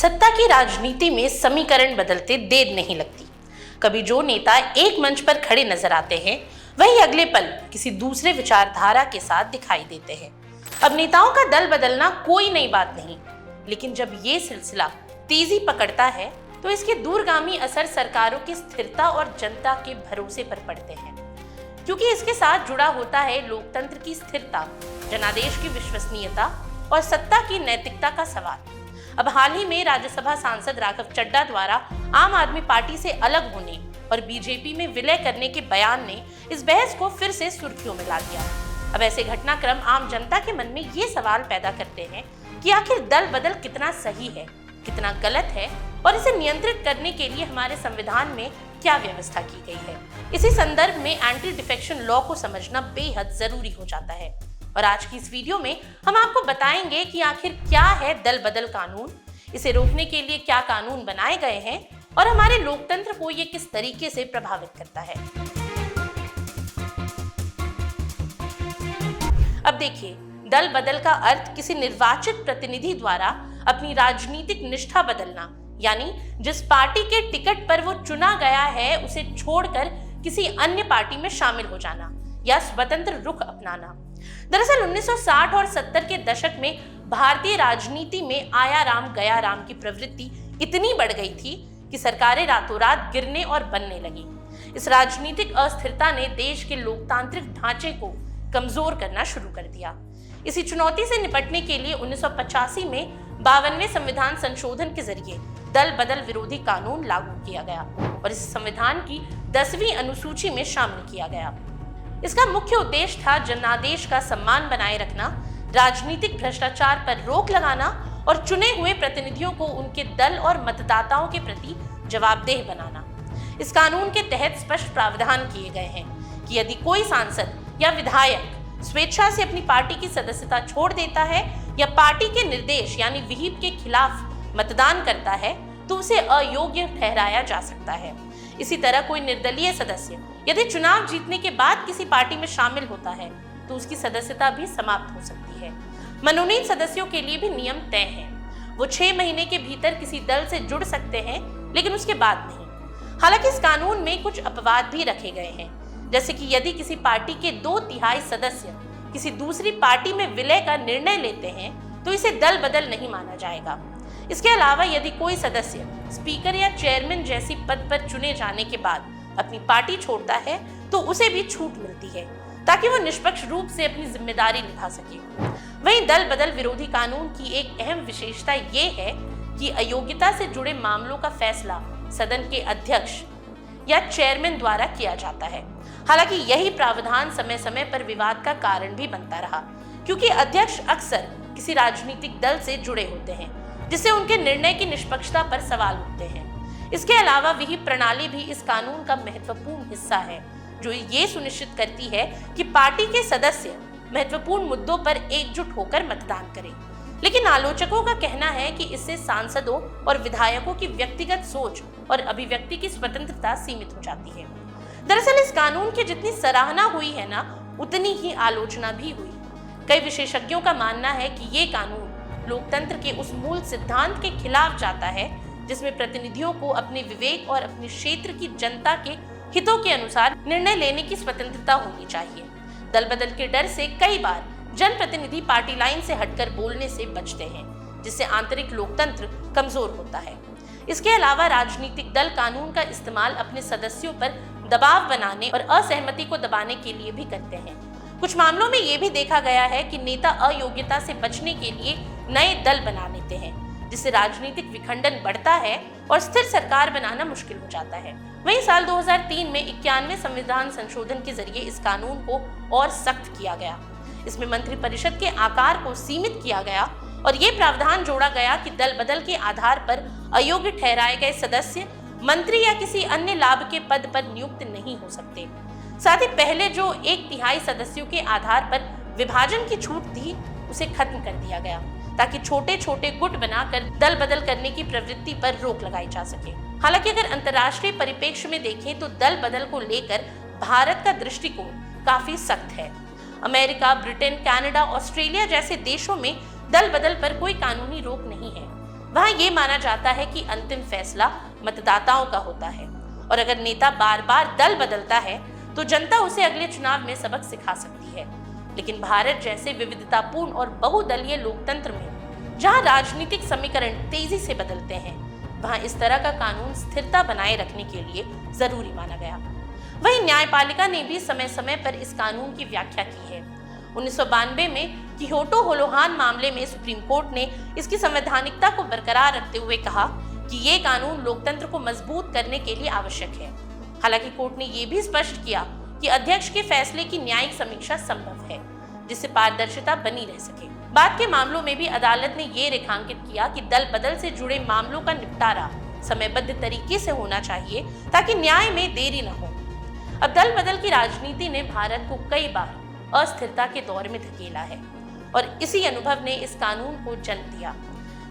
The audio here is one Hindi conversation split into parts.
सत्ता की राजनीति में समीकरण बदलते देर नहीं लगती। कभी जो नेता एक मंच पर खड़े नजर आते हैं, वही अगले पल किसी दूसरे विचारधारा के साथ दिखाई देते हैं। अब नेताओं का दल बदलना कोई नई बात नहीं, लेकिन जब ये सिलसिला तेजी पकड़ता है तो इसके दूरगामी असर सरकारों की स्थिरता और जनता के भरोसे पर पड़ते हैं, क्योंकि इसके साथ जुड़ा होता है लोकतंत्र की स्थिरता, जनादेश की विश्वसनीयता और सत्ता की नैतिकता का सवाल। अब हाल ही में राज्यसभा सांसद राघव चड्ढा द्वारा आम आदमी पार्टी से अलग होने और बीजेपी में विलय करने के बयान ने इस बहस को फिर से सुर्खियों में ला दिया। अब ऐसे घटनाक्रम आम जनता के मन में ये सवाल पैदा करते हैं कि आखिर दल बदल कितना सही है, कितना गलत है और इसे नियंत्रित करने के लिए हमारे संविधान में क्या व्यवस्था की गई है। इसी संदर्भ में एंटी डिफेक्शन लॉ को समझना बेहद जरूरी हो जाता है। और आज की इस वीडियो में हम आपको बताएंगे कि आखिर क्या है दल बदल कानून, इसे रोकने के लिए क्या कानून बनाए गए हैं और हमारे लोकतंत्र को ये किस तरीके से प्रभावित करता है। अब देखिए, दल बदल का अर्थ किसी निर्वाचित प्रतिनिधि द्वारा अपनी राजनीतिक निष्ठा बदलना, यानी जिस पार्टी के टिकट पर वो चुना गया है उसे छोड़कर किसी अन्य पार्टी में शामिल हो जाना या स्वतंत्र रुख अपनाना। दरअसल 1960 और 70 के दशक में भारतीय राजनीति में आया राम गया राम की प्रवृत्ति इतनी बढ़ गई थी कि सरकारें रातों रात गिरने और बनने लगी। इस राजनीतिक अस्थिरता ने देश के लोकतांत्रिक ढांचे को कमजोर करना शुरू कर दिया। इसी चुनौती से निपटने के लिए 1985 में 52वें संविधान संशोधन के जरिए दल बदल विरोधी कानून लागू किया गया और इस संविधान की 10वीं अनुसूची में शामिल किया गया। इसका मुख्य उद्देश्य था जनादेश का सम्मान बनाए रखना, राजनीतिक भ्रष्टाचार पर रोक लगाना और चुने हुए प्रतिनिधियों को उनके दल और मतदाताओं के प्रति जवाबदेह बनाना। इस कानून के तहत स्पष्ट प्रावधान किए गए हैं कि यदि कोई सांसद या विधायक स्वेच्छा से अपनी पार्टी की सदस्यता छोड़ देता है या पार्टी के निर्देश यानी विहिप के खिलाफ मतदान करता है तो उसे अयोग्य ठहराया जा सकता है। इसी तरह कोई निर्दलीय सदस्य यदि चुनाव जीतने के बाद किसी पार्टी में शामिल होता है तो उसकी सदस्यता भी समाप्त हो सकती है। मनोनीत सदस्यों के लिए भी नियम तय हैं। वो 6 महीने के भीतर किसी दल से जुड़ सकते हैं, लेकिन उसके बाद नहीं। हालांकि इस कानून में कुछ अपवाद भी रखे गए हैं, जैसे कि यदि किसी पार्टी के 2/3 सदस्य किसी दूसरी पार्टी में विलय का निर्णय लेते हैं तो इसे दल बदल नहीं माना जाएगा। इसके अलावा यदि कोई सदस्य स्पीकर या चेयरमैन जैसी पद पर चुने जाने के बाद अपनी पार्टी छोड़ता है तो उसे भी छूट मिलती है ताकि वो निष्पक्ष रूप से अपनी जिम्मेदारी निभा सके। वहीं दल बदल विरोधी कानून की एक अहम विशेषता ये है कि अयोग्यता से जुड़े मामलों का फैसला सदन के अध्यक्ष या चेयरमैन द्वारा किया जाता है। हालांकि यही प्रावधान समय समय पर विवाद का कारण भी बनता रहा, क्योंकि अध्यक्ष अक्सर किसी राजनीतिक दल से जुड़े होते हैं, जिससे उनके निर्णय की निष्पक्षता पर सवाल उठते हैं। इसके अलावा विहिप प्रणाली भी इस कानून का महत्वपूर्ण हिस्सा है, जो ये सुनिश्चित करती है कि पार्टी के सदस्य महत्वपूर्ण मुद्दों पर एकजुट होकर मतदान करें। लेकिन आलोचकों का कहना है कि इससे सांसदों और विधायकों की व्यक्तिगत सोच और अभिव्यक्ति की स्वतंत्रता सीमित हो जाती है। दरअसल इस कानून की जितनी सराहना हुई है ना, उतनी ही आलोचना भी हुई। कई विशेषज्ञों का मानना है कि ये कानून लोकतंत्र के उस मूल सिद्धांत के खिलाफ जाता है जिसमें प्रतिनिधियों को अपने विवेक और अपने क्षेत्र की जनता के हितों के अनुसार निर्णय लेने की स्वतंत्रता होनी चाहिए। दल बदल के डर से कई बार जनप्रतिनिधि पार्टी लाइन से हटकर बोलने से बचते हैं, जिससे आंतरिक लोकतंत्र कमजोर होता है। इसके अलावा राजनीतिक दल कानून का इस्तेमाल अपने सदस्यों पर दबाव बनाने और असहमति को दबाने के लिए भी करते हैं। कुछ मामलों में ये भी देखा गया है कि नेता अयोग्यता से बचने के लिए नए दल बना लेते हैं, जिससे राजनीतिक विखंडन बढ़ता है और स्थिर सरकार बनाना मुश्किल हो जाता है। वहीं साल 2003 में 91वें संविधान संशोधन के जरिए इस कानून को और सख्त किया गया। इसमें मंत्रिपरिषद के आकार को सीमित किया गया और ये प्रावधान जोड़ा गया कि दल बदल के आधार पर अयोग्य ठहराए गए सदस्य मंत्री या किसी अन्य लाभ के पद पर नियुक्त नहीं हो सकते। साथ ही पहले जो 1/3 सदस्यों के आधार पर विभाजन की छूट थी उसे खत्म कर दिया गया, ताकि छोटे छोटे गुट बनाकर दल बदल करने की प्रवृत्ति पर रोक लगाई जा सके। हालांकि अगर अंतर्राष्ट्रीय परिप्रेक्ष्य में देखें तो दल बदल को लेकर भारत का दृष्टिकोण काफी सख्त है। अमेरिका, ब्रिटेन, कनाडा, ऑस्ट्रेलिया जैसे देशों में दल बदल पर कोई कानूनी रोक नहीं है। वहां ये माना जाता है कि अंतिम फैसला मतदाताओं का होता है और अगर नेता बार बार दल बदलता है तो जनता उसे अगले चुनाव में सबक सिखा सकती है। लेकिन भारत जैसे विविधतापूर्ण और बहुदलीय लोकतंत्र में जहां राजनीतिक समीकरण तेजी से बदलते हैं, वहां इस तरह का कानून स्थिरता बनाए रखने के लिए जरूरी माना गया। वहीं न्यायपालिका ने भी समय समय पर इस कानून की व्याख्या की है। 1992 में कियोटो होलोहान मामले में सुप्रीम कोर्ट ने इसकी संवैधानिकता को बरकरार रखते हुए कहा कि ये कानून लोकतंत्र को मजबूत करने के लिए आवश्यक है। हालांकि कोर्ट ने यह भी स्पष्ट किया कि अध्यक्ष के फैसले की न्यायिक समीक्षा संभव है, जिससे पारदर्शिता बनी रह सके। बाद के मामलों में भी अदालत ने ये रेखांकित किया कि दल बदल से जुड़े मामलों का निपटारा समयबद्ध तरीके से होना चाहिए ताकि न्याय में देरी न हो। अब दल बदल की राजनीति ने भारत को कई बार अस्थिरता के दौर में धकेला है और इसी अनुभव ने इस कानून को जन्म दिया।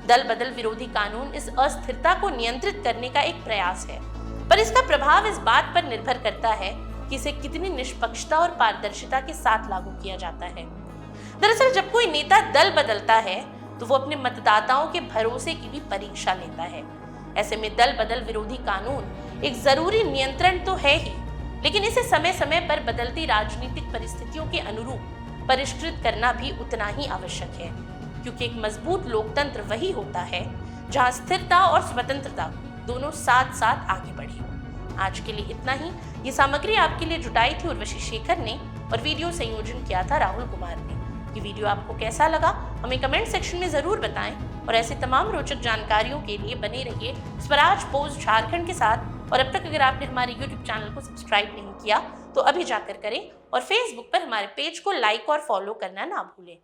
दल बदल विरोधी कानून इस अस्थिरता को नियंत्रित करने का एक प्रयास है, पर इसका प्रभाव इस बात पर निर्भर करता है कि इसे कितनी निष्पक्षता और पारदर्शिता के साथ लागू किया जाता है। दरअसल जब कोई नेता दल बदलता है तो वो अपने मतदाताओं के भरोसे की भी परीक्षा लेता है। ऐसे में दल बदल विरोधी कानून एक जरूरी नियंत्रण तो है ही, लेकिन इसे समय समय पर बदलती राजनीतिक परिस्थितियों के अनुरूप परिष्कृत करना भी उतना ही आवश्यक है, क्योंकि एक मजबूत लोकतंत्र वही होता है जहां स्थिरता और स्वतंत्रता दोनों साथ साथ आगे बढ़े। आज के लिए इतना ही। ये सामग्री आपके लिए जुटाई थी उर्वशी शेखर ने और वीडियो संयोजन किया था राहुल कुमार ने। ये वीडियो आपको कैसा लगा हमें कमेंट सेक्शन में जरूर बताएं और ऐसे तमाम रोचक जानकारियों के लिए बने रहिए स्वराज पोस्ट झारखंड के साथ। और अब तक अगर आपने हमारे YouTube चैनल को सब्सक्राइब नहीं किया तो अभी जाकर करें और Facebook पर हमारे पेज को लाइक और फॉलो करना ना भूलें।